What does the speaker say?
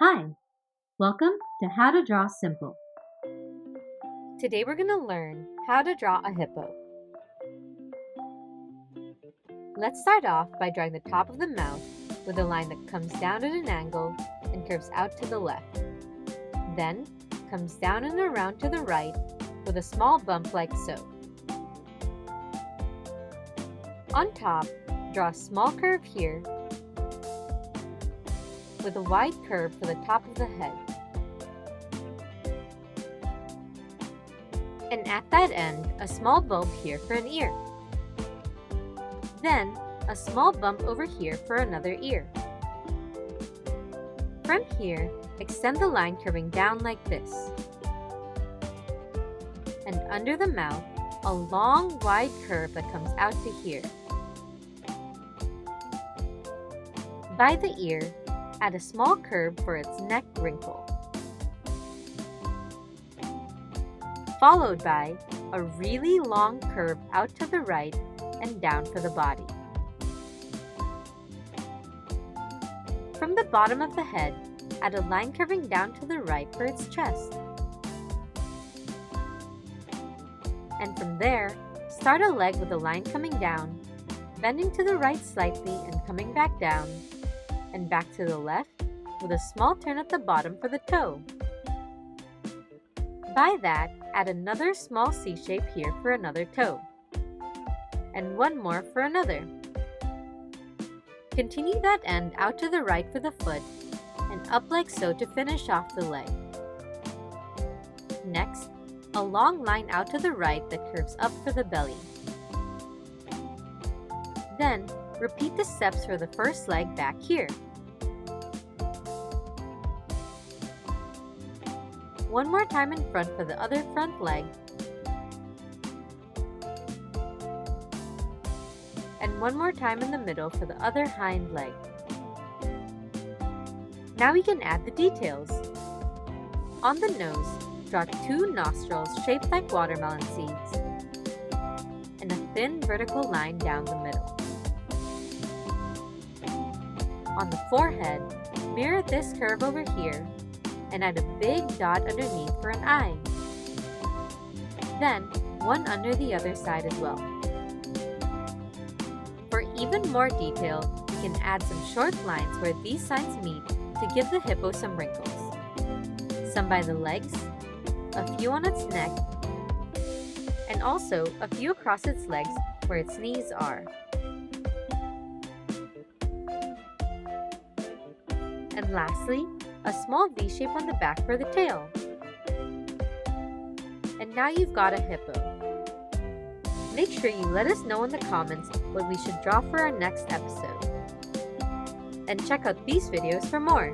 Hi, welcome to How to Draw Simple. Today we're going to learn how to draw a hippo. Let's start off by drawing the top of the mouth with a line that comes down at an angle and curves out to the left. Then comes down and around to the right with a small bump like so. On top, draw a small curve here with a wide curve for the top of the head. And at that end, a small bulb here for an ear. Then, a small bump over here for another ear. From here, extend the line curving down like this. And under the mouth, a long, wide curve that comes out to here. By the ear, add a small curve for its neck wrinkle. Followed by a really long curve out to the right and down for the body. From the bottom of the head, add a line curving down to the right for its chest. And from there, start a leg with a line coming down, bending to the right slightly and coming back down, and back to the left with a small turn at the bottom for the toe. By that, add another small C shape here for another toe, and one more for another. Continue that end out to the right for the foot, and up like so to finish off the leg. Next, a long line out to the right that curves up for the belly. Then, repeat the steps for the first leg back here. One more time in front for the other front leg, and one more time in the middle for the other hind leg. Now we can add the details. On the nose, draw two nostrils shaped like watermelon seeds, and a thin vertical line down the middle. On the forehead, mirror this curve over here, and add a big dot underneath for an eye. Then, one under the other side as well. For even more detail, you can add some short lines where these signs meet to give the hippo some wrinkles. Some by the legs, a few on its neck, and also a few across its legs where its knees are. And lastly, a small V shape on the back for the tail. And now you've got a hippo. Make sure you let us know in the comments what we should draw for our next episode. And check out these videos for more.